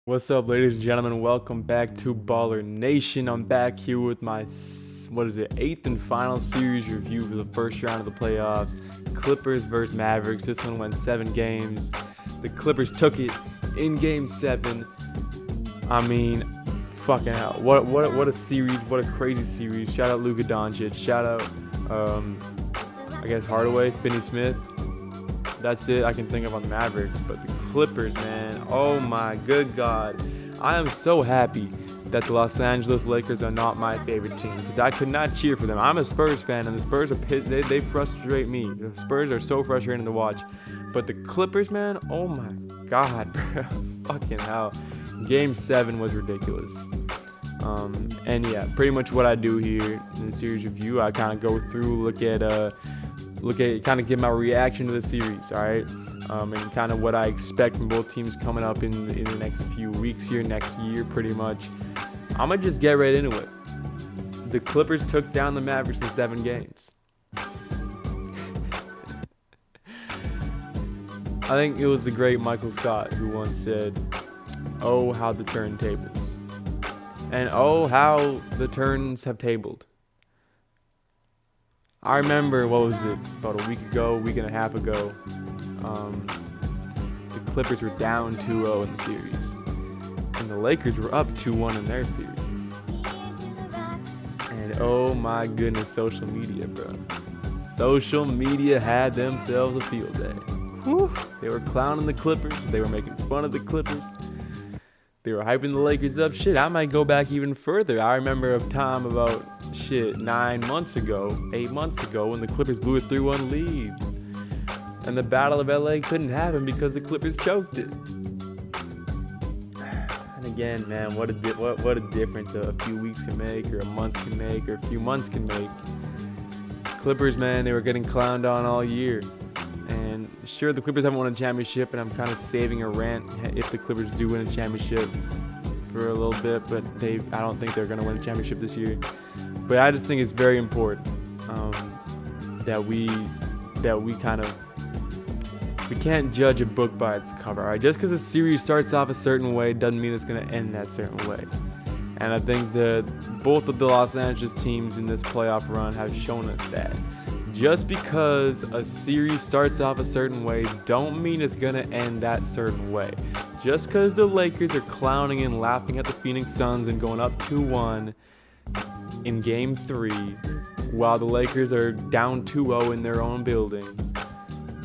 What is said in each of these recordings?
What's up, ladies and gentlemen? Welcome back to Baller Nation. I'm back here with my, eighth and final series review for the first round of the playoffs. Clippers versus Mavericks. This one went 7 games. The Clippers took it in Game 7. I mean, fucking hell. What a series. What a crazy series. Shout out Luka Doncic. Shout out, Hardaway, Finney Smith. That's it I can think of on the Mavericks. But the Clippers, man, oh my good God. I am so happy that the Los Angeles Lakers are not my favorite team because I could not cheer for them. I'm a Spurs fan, and the Spurs are they frustrate me. The Spurs are so frustrating to watch. But the Clippers, man, oh my God, bro. Fucking hell. Game 7 was ridiculous. And yeah, pretty much what I do here in the series review, I kind of go through, look at, kind of give my reaction to the series, all right? And kind of what I expect from both teams coming up in the next few weeks here, next year, pretty much. I'm going to just get right into it. The Clippers took down the Mavericks in 7 games. I think it was the great Michael Scott who once said, "Oh, how the turntables." And oh, how the turns have tabled. I remember, what was it, about a week and a half ago, the Clippers were down 2-0 in the series, and the Lakers were up 2-1 in their series. And oh my goodness, social media, bro. Social media had themselves a field day. Whew. They were clowning the Clippers. They were making fun of the Clippers. They were hyping the Lakers up. Shit, I might go back even further. I remember a time about, 8 months ago, when the Clippers blew a 3-1 lead. And the Battle of LA couldn't happen because the Clippers choked it. And again, man, what a difference a few weeks can make, or a month can make, or a few months can make. Clippers, man, they were getting clowned on all year. And sure, the Clippers haven't won a championship, and I'm kind of saving a rant if the Clippers do win a championship for a little bit, but I don't think they're going to win a championship this year. But I just think it's very important that we can't judge a book by its cover. All right? Just because a series starts off a certain way doesn't mean it's going to end that certain way. And I think that both of the Los Angeles teams in this playoff run have shown us that. Just because a series starts off a certain way don't mean it's going to end that certain way. Just because the Lakers are clowning and laughing at the Phoenix Suns and going up 2-1 in Game 3 while the Lakers are down 2-0 in their own building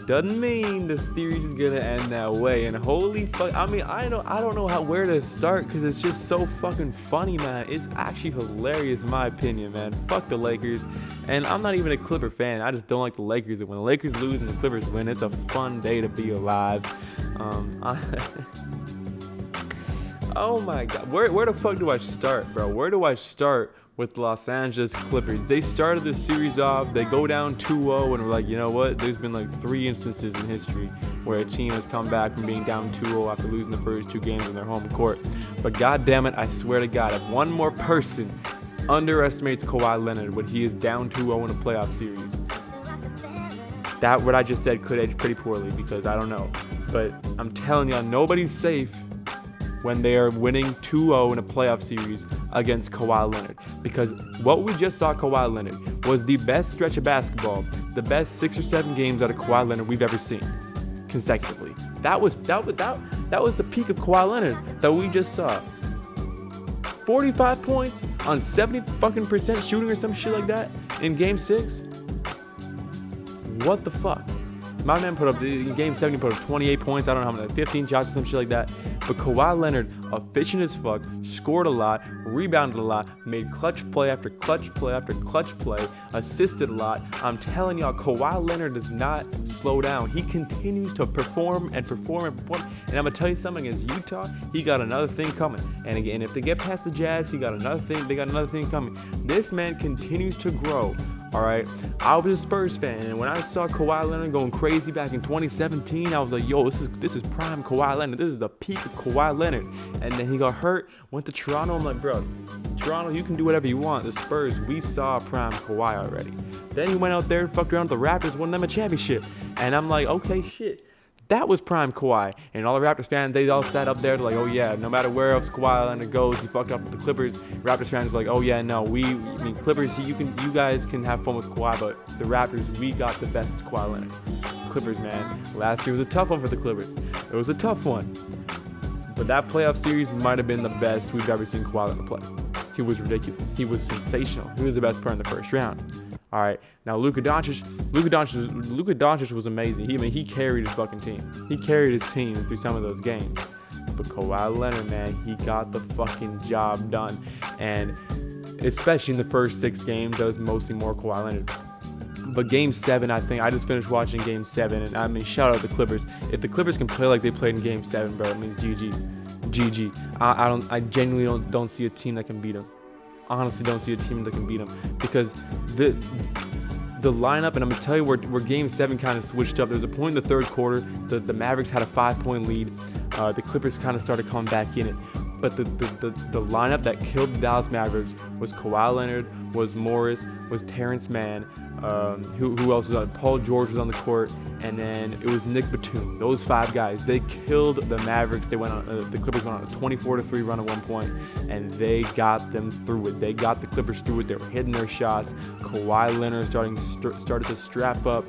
doesn't mean the series is going to end that way. And holy fuck, I mean, I don't know where to start because it's just so fucking funny, man. It's actually hilarious in my opinion, man. Fuck the Lakers. And I'm not even a Clipper fan. I just don't like the Lakers. And when the Lakers lose and the Clippers win, it's a fun day to be alive. Oh my God. Where the fuck do I start, bro? Where do I start with the Los Angeles Clippers? They started this series off, they go down 2-0, and we're like, you know what? There's been like 3 instances in history where a team has come back from being down 2-0 after losing the first 2 games on their home court. But god damn it, I swear to God, if one more person underestimates Kawhi Leonard when he is down 2-0 in a playoff series, that what I just said could age pretty poorly, because I don't know. But I'm telling y'all, nobody's safe when they are winning 2-0 in a playoff series against Kawhi Leonard. Because what we just saw Kawhi Leonard was the best stretch of basketball, the best 6 or 7 games out of Kawhi Leonard we've ever seen consecutively. That was the peak of Kawhi Leonard that we just saw. 45 points on 70% shooting or some shit like that in Game 6. What the fuck? My man put up, in Game 7, he put up 28 points. I don't know how many, 15 shots or some shit like that. But Kawhi Leonard, efficient as fuck, scored a lot, rebounded a lot, made clutch play after clutch play after clutch play, assisted a lot. I'm telling y'all, Kawhi Leonard does not slow down. He continues to perform and perform and perform. And I'm going to tell you something, against Utah, he got another thing coming. And again, if they get past the Jazz, they got another thing coming. This man continues to grow. All right, I was a Spurs fan, and when I saw Kawhi Leonard going crazy back in 2017, I was like, yo, this is prime Kawhi Leonard. This is the peak of Kawhi Leonard. And then he got hurt, went to Toronto. I'm like, bro, Toronto, you can do whatever you want. The Spurs, we saw prime Kawhi already. Then he went out there and fucked around with the Raptors, won them a championship. And I'm like, okay, shit. That was prime Kawhi. And all the Raptors fans, they all sat up there like, oh yeah, no matter where else Kawhi Leonard goes, he fucked up with the Clippers. Raptors fans were like, oh yeah, no, Clippers, you guys can have fun with Kawhi, but the Raptors, we got the best Kawhi Leonard. Clippers, man, last year was a tough one for the Clippers. It was a tough one. But that playoff series might have been the best we've ever seen Kawhi Leonard play. He was ridiculous. He was sensational. He was the best player in the first round. All right, now Luka Doncic was amazing. He carried his fucking team. He carried his team through some of those games. But Kawhi Leonard, man, he got the fucking job done. And especially in the first 6 games, that was mostly more Kawhi Leonard. But Game 7, I just finished watching Game 7, and shout out the Clippers. If the Clippers can play like they played in Game 7, bro, GG. I genuinely don't see a team that can beat them. Honestly, don't see a team that can beat them, because the lineup, and I'm gonna tell you where Game 7 kind of switched up. There was a point in the third quarter, the Mavericks had a 5-point lead. The Clippers kind of started coming back in it, but the lineup that killed the Dallas Mavericks was Kawhi Leonard, was Morris, was Terrence Mann. Who else was on? Paul George was on the court, and then it was Nick Batum. Those 5 guys, they killed the Mavericks. They went on. The Clippers went on a 24-3 run at one point, and they got them through it. They got the Clippers through it. They were hitting their shots. Kawhi Leonard started to strap up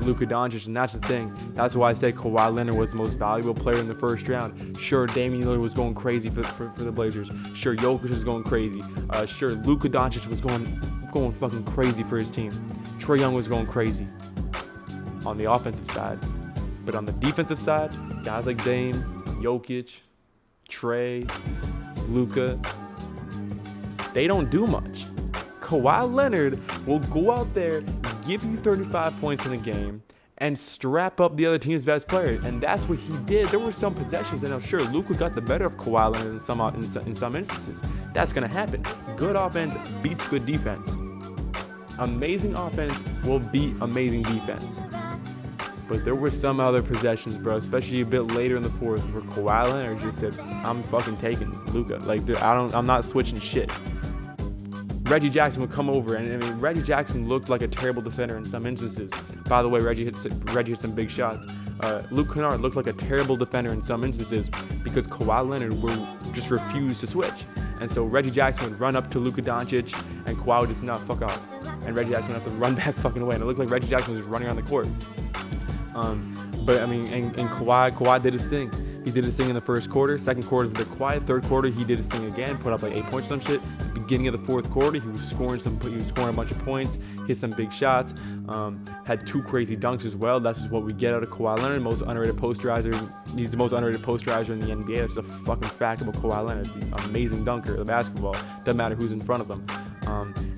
Luka Doncic, and that's the thing. That's why I say Kawhi Leonard was the most valuable player in the first round. Sure, Damian Lillard was going crazy for the Blazers. Sure, Jokic was going crazy. Sure, Luka Doncic was going fucking crazy for his team. Trae Young was going crazy on the offensive side. But on the defensive side, guys like Dame, Jokic, Trae, Luka, they don't do much. Kawhi Leonard will go out there, give you 35 points in a game, and strap up the other team's best player. And that's what he did. There were some possessions, and I'm sure Luka got the better of Kawhi Leonard in some instances. That's going to happen. Good offense beats good defense. Amazing offense will beat amazing defense. But there were some other possessions, bro, especially a bit later in the fourth, where Kawhi Leonard just said, I'm fucking taking Luka. Like, I'm not switching shit. Reggie Jackson would come over, and Reggie Jackson looked like a terrible defender in some instances. By the way, Reggie hit some big shots. Luke Kennard looked like a terrible defender in some instances because Kawhi Leonard just refused to switch. And so Reggie Jackson would run up to Luka Doncic, and Kawhi would just not fuck off. And Reggie Jackson would have to run back fucking away. And it looked like Reggie Jackson was just running on the court. But Kawhi did his thing. He did his thing in the first quarter. Second quarter was a bit quiet. Third quarter, he did his thing again. Put up like 8 points, some shit. Beginning of the fourth quarter, he was scoring a bunch of points. Hit some big shots. Had 2 crazy dunks as well. That's just what we get out of Kawhi Leonard. Most underrated posterizer. He's the most underrated posterizer in the NBA. That's a fucking fact about Kawhi Leonard. Amazing dunker of basketball. Doesn't matter who's in front of him.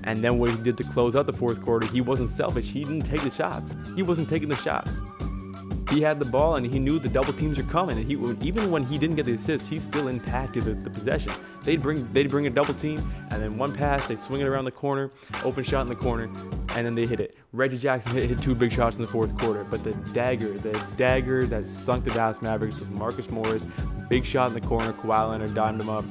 And then what he did to close out the fourth quarter, he wasn't selfish. He didn't take the shots. He wasn't taking the shots. He had the ball, and he knew the double teams are coming. And even when he didn't get the assist, he still impacted the possession. They'd bring a double team, and then one pass, they swing it around the corner, open shot in the corner, and then they hit it. Reggie Jackson hit 2 big shots in the fourth quarter, but the dagger that sunk the Dallas Mavericks was Marcus Morris. Big shot in the corner. Kawhi Leonard dimed him up.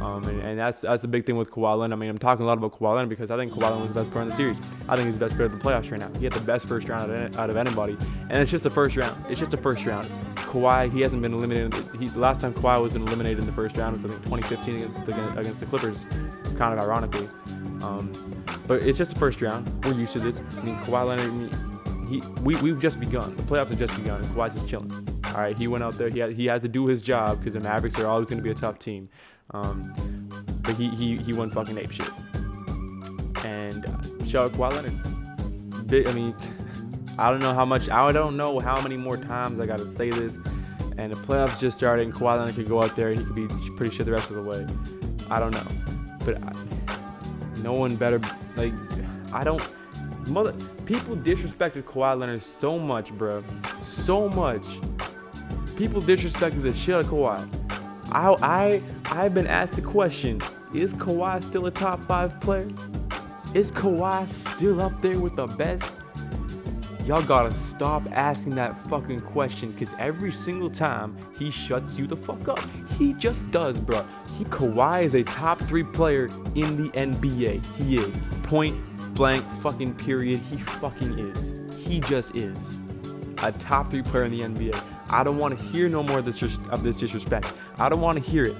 And that's the big thing with Kawhi Leonard. I'm talking a lot about Kawhi Leonard because I think Kawhi Leonard was the best player in the series. I think he's the best player of the playoffs right now. He had the best first round out of anybody. And it's just the first round. Kawhi, he hasn't been eliminated. The last time Kawhi was eliminated in the first round was, I think, 2015 against the Clippers, kind of ironically. But it's just the first round. We're used to this. Kawhi Leonard, we've just begun. The playoffs have just begun, and Kawhi's just chilling. All right, he went out there. He had to do his job because the Mavericks are always going to be a tough team. But he won fucking ape shit. And shout out Kawhi Leonard. I don't know how many more times I gotta say this. And the playoffs just started, and Kawhi Leonard could go out there and he could be pretty shit the rest of the way. I don't know, but no one better. People disrespected Kawhi Leonard so much, bro. So much. People disrespected the shit out of Kawhi. I've been asked the question, is Kawhi still a top 5 player? Is Kawhi still up there with the best? Y'all gotta stop asking that fucking question, because every single time he shuts you the fuck up. He just does, bro. Kawhi is a top 3 player in the NBA. He is. Point blank fucking period. He fucking is. He just is a top 3 player in the NBA. I don't want to hear no more of this disrespect. I don't want to hear it.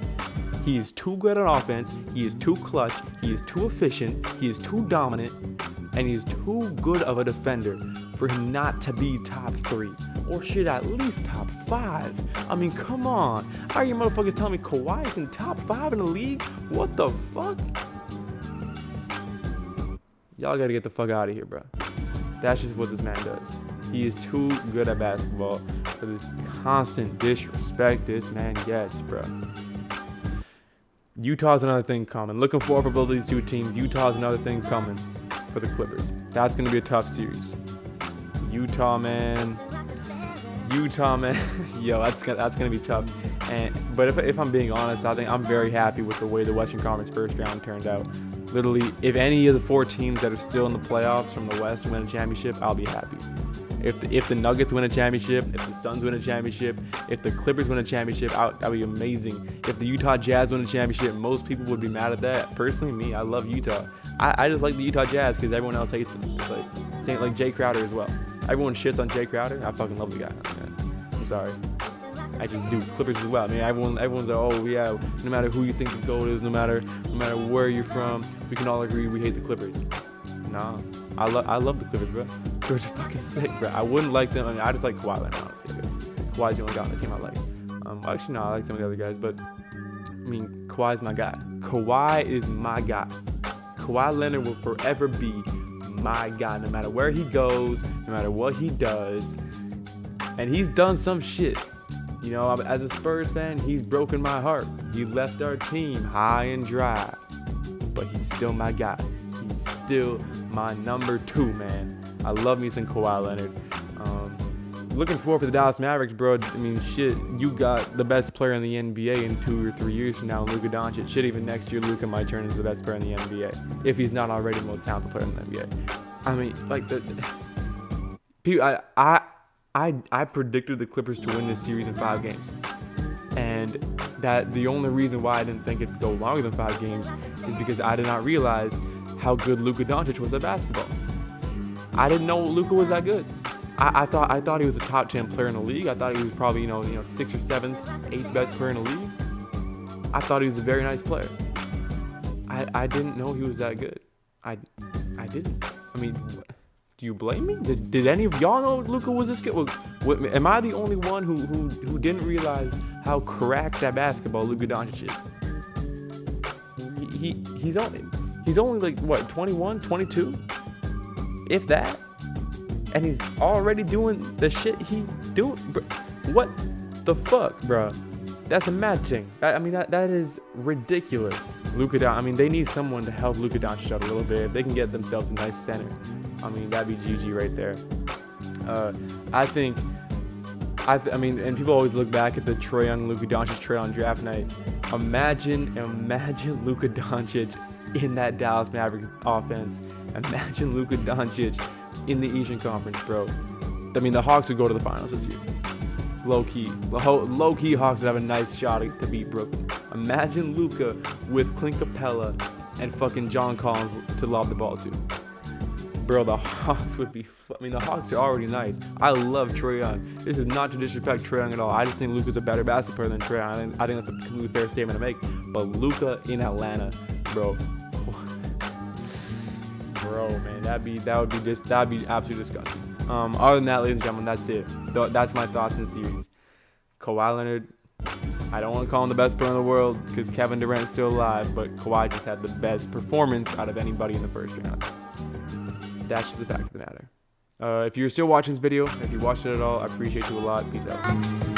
He is too good on offense. He is too clutch. He is too efficient. He is too dominant. And he's too good of a defender for him not to be top 3. Or shit, at least top 5. I mean, come on. How are you motherfuckers telling me Kawhi is in top 5 in the league? What the fuck? Y'all gotta get the fuck out of here, bro. That's just what this man does. He is too good at basketball for this constant disrespect this man gets, bro. Utah's another thing coming. Looking forward for both of these two teams. Utah's another thing coming for the Clippers. That's going to be a tough series. Utah, man. Yo, that's gonna be tough. But if I'm being honest, I think I'm very happy with the way the Western Conference first round turned out. Literally, if any of the 4 teams that are still in the playoffs from the West win a championship, I'll be happy. If the Nuggets win a championship, if the Suns win a championship, if the Clippers win a championship, that'd be amazing. If the Utah Jazz win a championship, most people would be mad at that. Personally, me, I love Utah. I just like the Utah Jazz because everyone else hates him. It's like Jay Crowder as well. Everyone shits on Jay Crowder. I fucking love the guy. I'm sorry. I just do. Clippers as well. I mean, everyone's like, oh yeah, no matter who you think the GOAT is, no matter where you're from, we can all agree we hate the Clippers. Nah, I love the Clippers, bro. Clippers are fucking sick, bro. I wouldn't like them. I mean, I just like Kawhi Leonard, honestly. I guess Kawhi's the only guy on the team I like. Actually, no, I like some of the other guys, but I mean, Kawhi's my guy. Kawhi is my guy. Kawhi Leonard will forever be my guy, no matter where he goes, no matter what he does. And he's done some shit. You know, as a Spurs fan, he's broken my heart. He left our team high and dry, but he's still my guy. He's still my number 2, man. I love me some Kawhi Leonard. Looking forward for the Dallas Mavericks, bro. I mean, shit, you got the best player in the NBA in 2 or 3 years from now, Luka Doncic. Shit, even next year, Luka might turn into the best player in the NBA if he's not already the most talented player in the NBA. I mean, like I predicted the Clippers to win this series in 5 games, and that the only reason why I didn't think it'd go longer than 5 games is because I did not realize how good Luka Doncic was at basketball. I didn't know Luka was that good. I thought he was a top 10 player in the league. I thought he was probably, you know, 6th or 7th, 8th best player in the league. I thought he was a very nice player. I didn't know he was that good. I didn't. I mean, do you blame me? Did any of y'all know Luka was this good? Am I the only one who didn't realize how cracked at basketball Luka Doncic is? He's only like what, 21, 22, if that. And he's already doing the shit he's doing. Bro, what the fuck, bro? That's a mad thing. I mean, that is ridiculous. Luka Doncic. I mean, they need someone to help Luka Doncic out a little bit. If they can get themselves a nice center, I mean, that'd be GG right there. I mean, and people always look back at the Trae Young, Luka Doncic trade on draft night. Imagine Luka Doncic in that Dallas Mavericks offense. Imagine Luka Doncic in the Eastern Conference, bro. I mean, the Hawks would go to the finals this year. Low-key, Hawks would have a nice shot to beat Brooklyn. Imagine Luka with Clint Capella and fucking John Collins to lob the ball to. Bro, the Hawks would be... I mean, the Hawks are already nice. I love Trae Young. This is not to disrespect Trae Young at all. I just think Luka's a better basketball player than Trae Young. I think that's a completely fair statement to make. But Luka in Atlanta, bro... Bro, man, that'd be absolutely disgusting. Other than that, ladies and gentlemen, that's it. That's my thoughts in the series. Kawhi Leonard, I don't want to call him the best player in the world because Kevin Durant's still alive, but Kawhi just had the best performance out of anybody in the first round. That's just the fact of the matter. If you're still watching this video, if you watched it at all, I appreciate you a lot. Peace out.